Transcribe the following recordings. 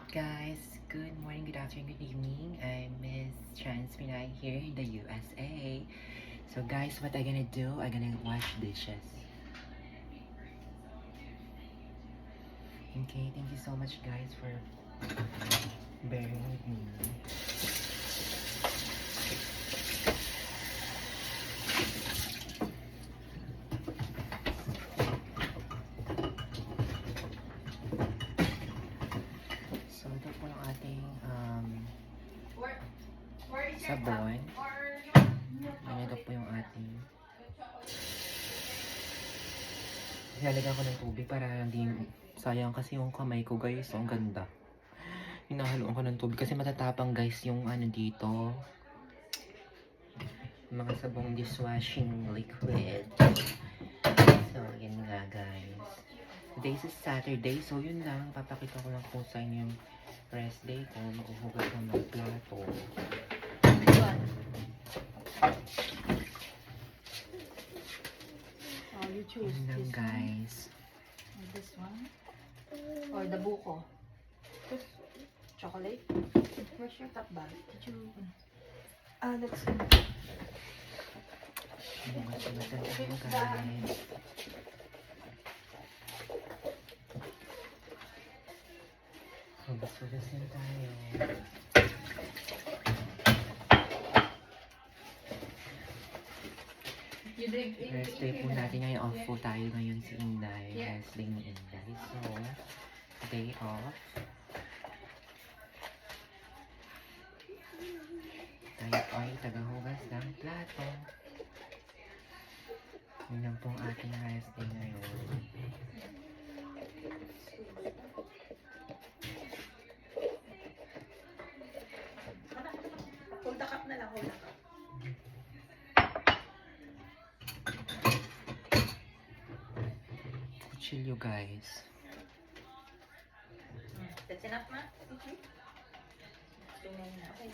Guys, good morning, good afternoon, good evening. I'm Miss Transminai here in the USA. So guys, what I'm gonna do, I'm gonna wash dishes. Okay, thank you so much guys for bearing with me. So ito po yung ating sabon. Ano ito po yung ating nilalagyan ko ng tubig para hindi sayang kasi yung kamay ko guys, ang ganda. Hinahaluan ko ng tubig kasi matatapang guys yung ano dito, mga sabong dishwashing liquid. So yun nga guys, today's is Saturday, so yun lang, papakita ko lang po sa inyo yung rest day ko. Maghuhugas ko ng plato. Oh, you choose Yun lang this guys. one, or this one, or the buko. Chocolate. Where's your top bag? Did you? Let's see. Hugas-hugasan tayo guys. Hugas-hugasan tayo. Rest day po natin ngayon. Off po tayo ngayon si Inday. Rest day ni Inday. So, day off. Tayo ay tagahugas ng plato. Yun lang pong ating rest day ngayon. Hold the cup na lang, hold the cup. Kutsilyo guys. That's enough, ma? Okay. Too many na. Okay.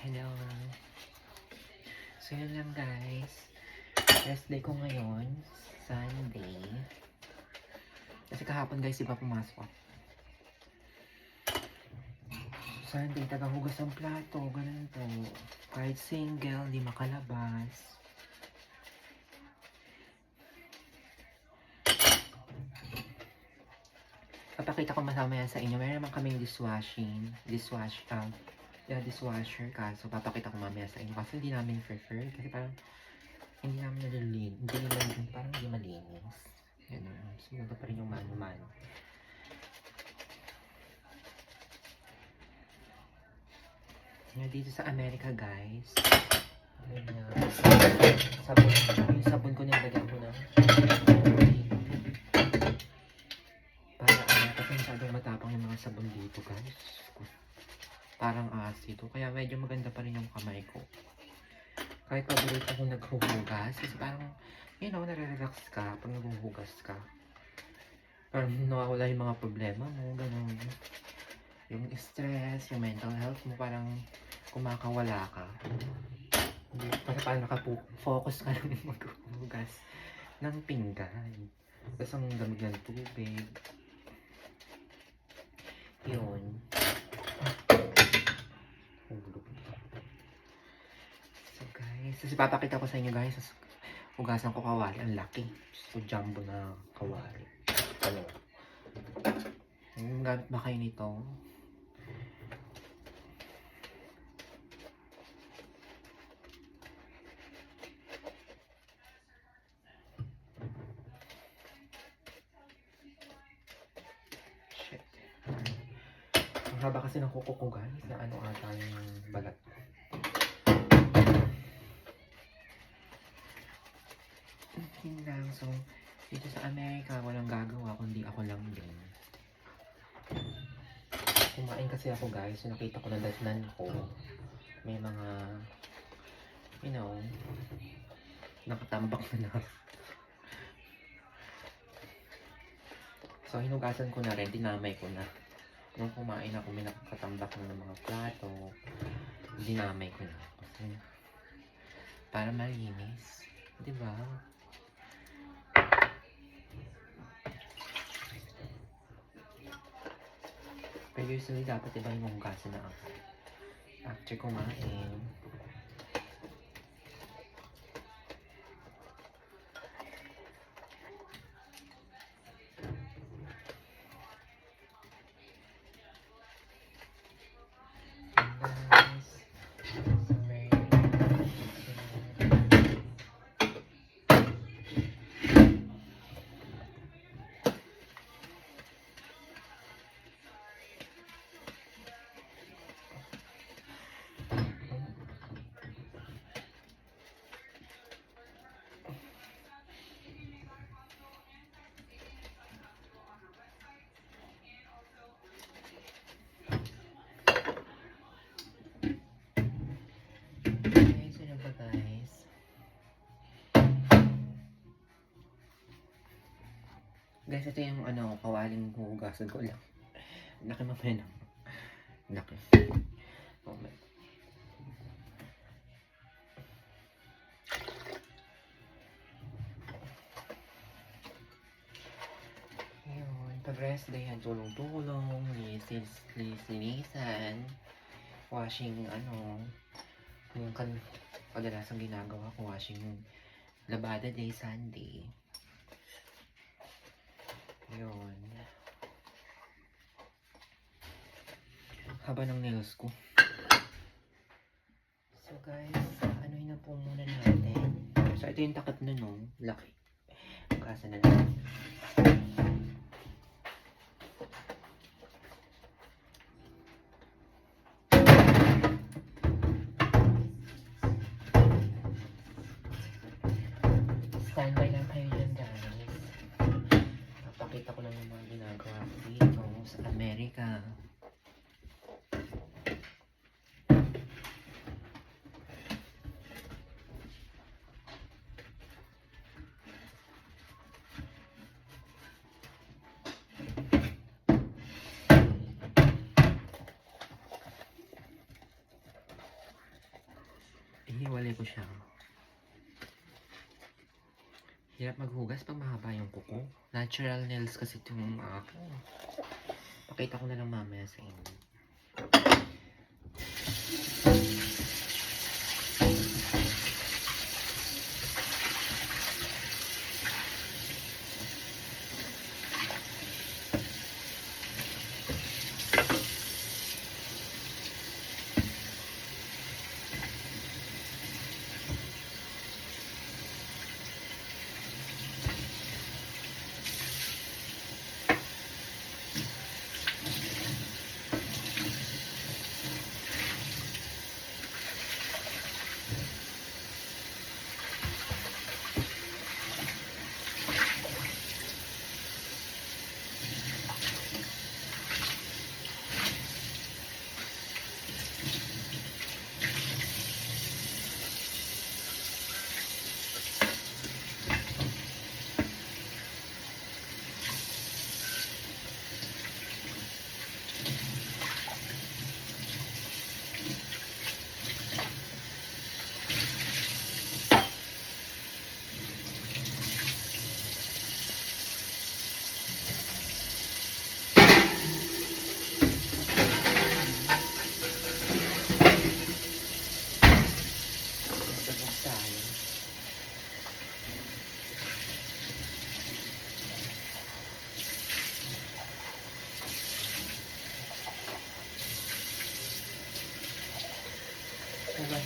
Hello. So yun lang guys. Rest day ko ngayon. Sunday. Kasi kahapon guys, iba pumasok ako. Sunday, tagahugas ng plato. Ganun po. Kahit single, di makalabas. Papakita ko masama yan sa inyo. Meron naman kaming dishwasher. Dishwasher kaso papakita ko mamaya sa inyo. Kasi hindi namin prefer. Kasi parang hindi namin nalilin. Hindi naman, parang hindi malinis. Ganun. So, iba pa rin yung mano-mano. Nga dito sa Amerika guys. Sabon. Yung sabon ko nilagyan ko ng para kasi masyadong matapang yung mga sabon dito guys. Parang asido. Kaya medyo maganda pa rin yung kamay ko. Kahit paborito ko naghuhugas. Kasi parang, you know, nare-relax ka pag naghuhugas ka. Parang nawawala yung mga problema mo. Ganun. Yung stress, yung mental health mo, parang kumakawala ka. Kasi parang nakafocus ka lang maghuhugas ng pinggan. Tapos ang damig ng tubig. Yun. So guys, kasi papakita ko sa inyo guys, hugasan ko kawali, ang laki. So jumbo na kawali. Ano? Gamit ba kayo nito? Shit. Ang haba kasi ng kuko ko guys, na ano ata yung balat. Yun lang. So, dito sa Amerika, walang gagawa kundi ako lang din. Kumain kasi ako guys, so nakita ko na datnan ko. May mga, you know, nakatambak na. So, So, hinugasan ko na rin, dinamay ko na. Nung kumain ako, may nakakatambak ng mga plato. Dinamay ko na. Kasi, para malinis. Diba? Pero usually, dapat iba yung hugasan na ako. After kumain. Guys, ano ba guys? Guys, ito yung kawaling hugasan ko lang. Laki mamaya na. Laki. Oh my. Ayun, pag-rest day yan, tulong-tulong, linisan, washing, yung kadalasang ginagawa ko, washing labada day, Sunday. Ayun. Haba ng nails ko. So guys, anuhin na po muna natin. So ito yung takip na laki. Kasa na lang. Standby lang kayo dyan guys. Napakita ko lang yung mga ginagawa ko dito sa Amerika. Hiwalay ko siya. Hirap maghugas pag mahaba yung kuko. Natural nails kasi itong ako. Pakita ko na lang mamaya sa inyo.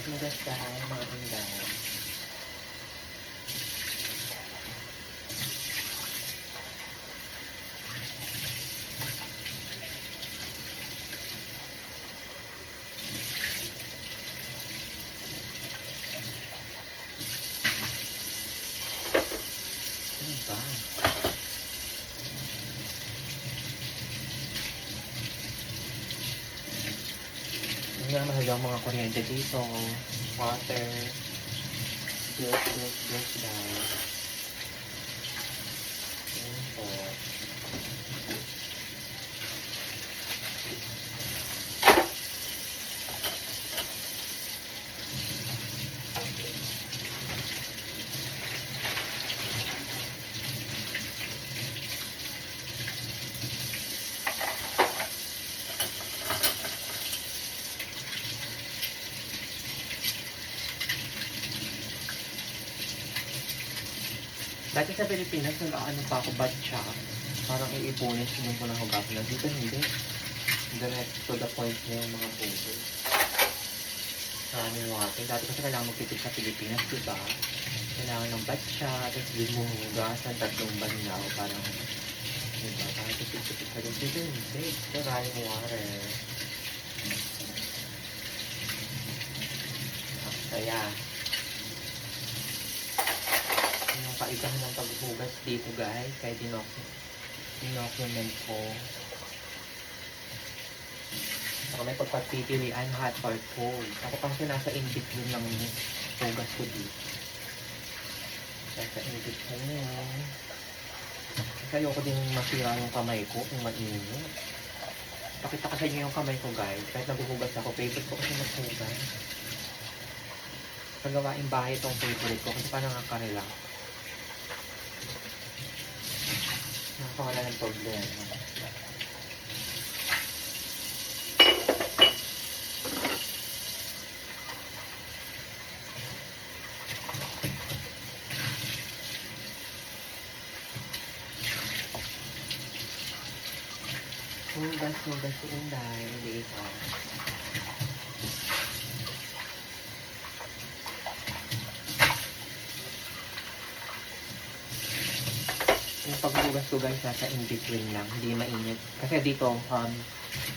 Hugas tayo mga tindahan. Ano ba? Hindi na mahalaga ang mga kuryente dito. Water. Bills guys. Ayan po. Dati sa Pilipinas, nag-ano pa ako batcha. Parang iipunin, sinun ko na hugasan lang. Dito hindi. Direct to the point na yung mga tubig. Maraming water. Dati kasi kailangan magtipid sa Pilipinas, diba? Kailangan ng batcha, tapos din mo hugasan, tatlong banlaw, parang, diba? Parang tipid-tipid ka din. Dito hindi. Ito maraming water. Ang saya. Yung kaibahan ng paghugas dito guys, kaya dinocument ko. Ako may pagpapipilian, hot or cold. Ako kasi nasa in-between ng hugas ko dito. Nasa in-between. Kasi ayoko din masira yung kamay ko kung mainit. Pakita ko sa inyo yung kamay ko guys. Kahit naguhugas ako, favorite ko kasi maghugas. Sa gawaing bahay itong favorite ko kasi pa nakaka-relax. Nakakawala ng problema. Hugas si Inday, hindi ikaw. Yung paghugas ko guys, nasa in-between lang, hindi mainit. Kasi dito,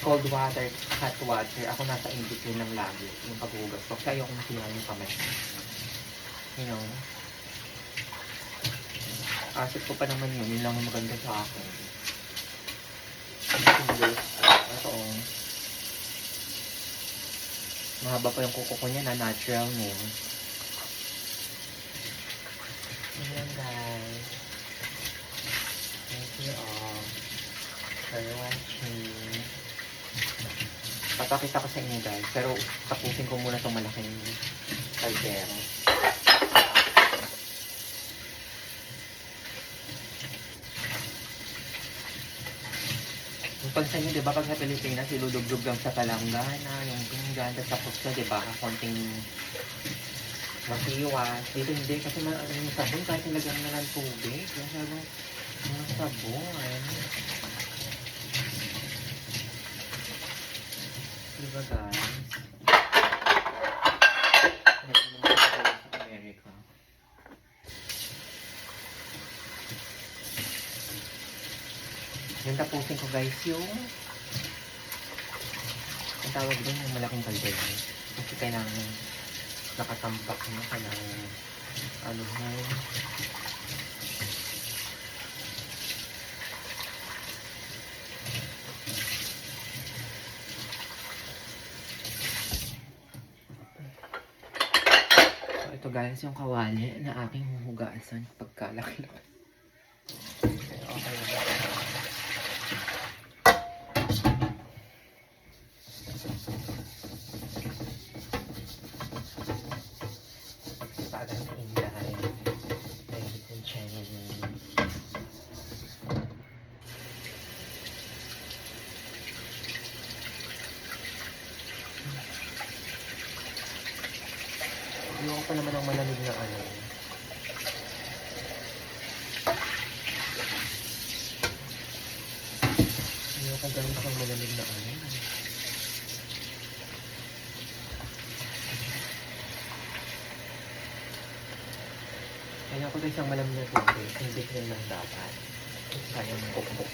cold water, hot water, ako nasa in-between lang lagi, yung paghugas ko. Kasi ayoko masira yung kamay. You know? Asset ko pa naman yun lang ang maganda sa akin. Ito, mahaba pa yung kuko ko niya na natural nail. Ayan guys. Thank you all for watching. Papakita ko sa inyo guys, pero tapusin ko muna itong malaking kaldero. Pansin nyo, diba, pag sa Pilipinas, iludugdug lang sa palanggana, yung pinggan, tapos na, diba, konting masiwas. Dito hindi, kasi yung sabon, kahit nilagyan na ng tubig, yung sabon. Diba, guys? Sa America. Yung tapusin ko guys yung tawag din yung malaking kaldero. Kasi kailangan nakatampak mo ka ng ano mo. So ito guys yung kawali na aking huhugasan pagkalaki. Okay na. Ayoko pa naman ang malamig na ano. Ayoko ganun ang malamig na ano. Kaya ako guys ang malamig na tubig. Hindi ko lang dapat. Kaya mo bukbuk.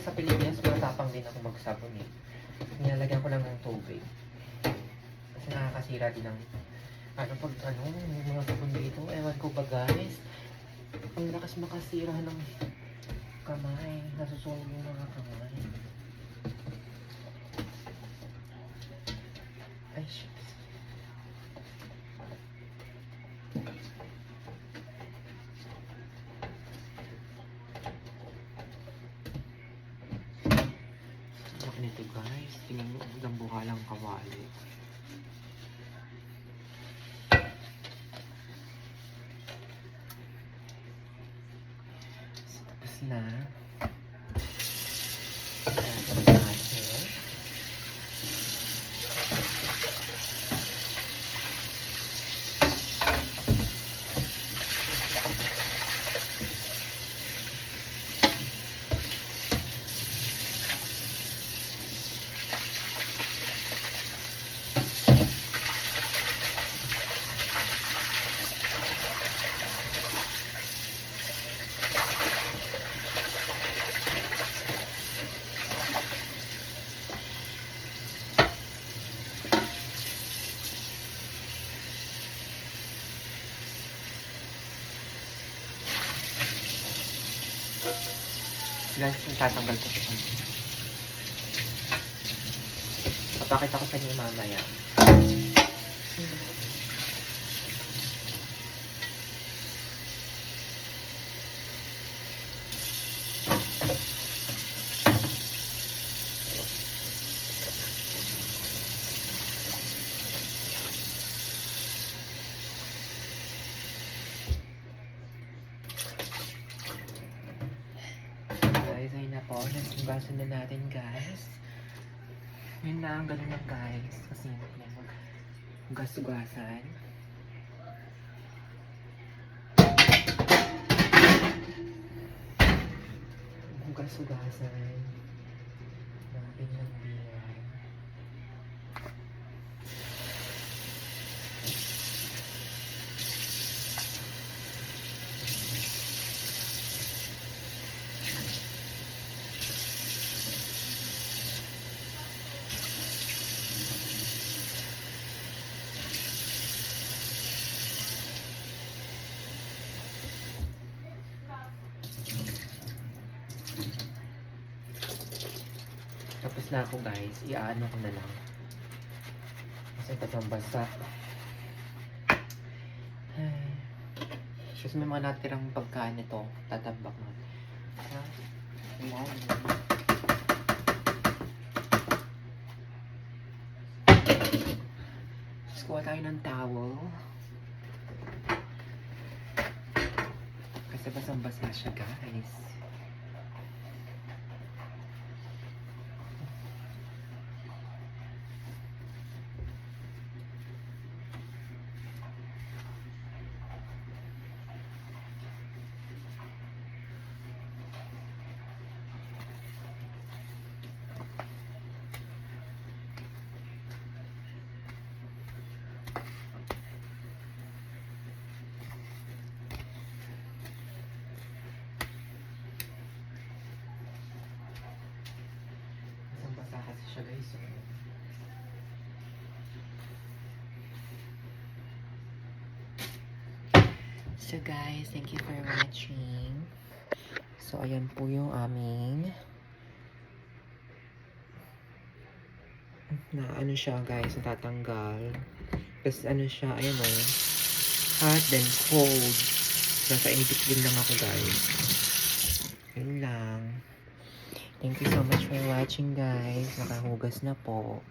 Sa Pilipinas, matapang din ako magsabon eh. Nilalagyan ko lang ng tubig. Kasi nakakasira din ng yung mga sabon dito. Ewan ko ba guys. Ang lakas makasira ng kamay. Nasusunog yung mga kamay. Ay shit. nito guys. Tingnan mo, ang buhalang kawali. So, tapos na. Tapos natin. Guys, tatanggal ko ito. Papakita ko sa inyo mamaya. Guys, ayun na po. Nasibasan na natin, guys. Yun lang, ganun lang, guys. Kasi mag-gas-gasan. Hugas-hugasan. Natin ng biyan. Tapos na ako guys, iaano ko na lang. Kasi tatambasa. Kasi may mga natirang pagkain ito, tatambak na. Ayan. Tapos kuha tayo ng towel. Kasi basang-basa siya guys. Basang-basa kasi siya guys. So guys, thank you for watching. So ayan po yung aming na ano siya guys, natatanggal. Tapos ano siya, ayan o. Hot then cold. Nasa in between lang ako guys. Yun lang. Thank you so much for watching guys. Nakahugas na po.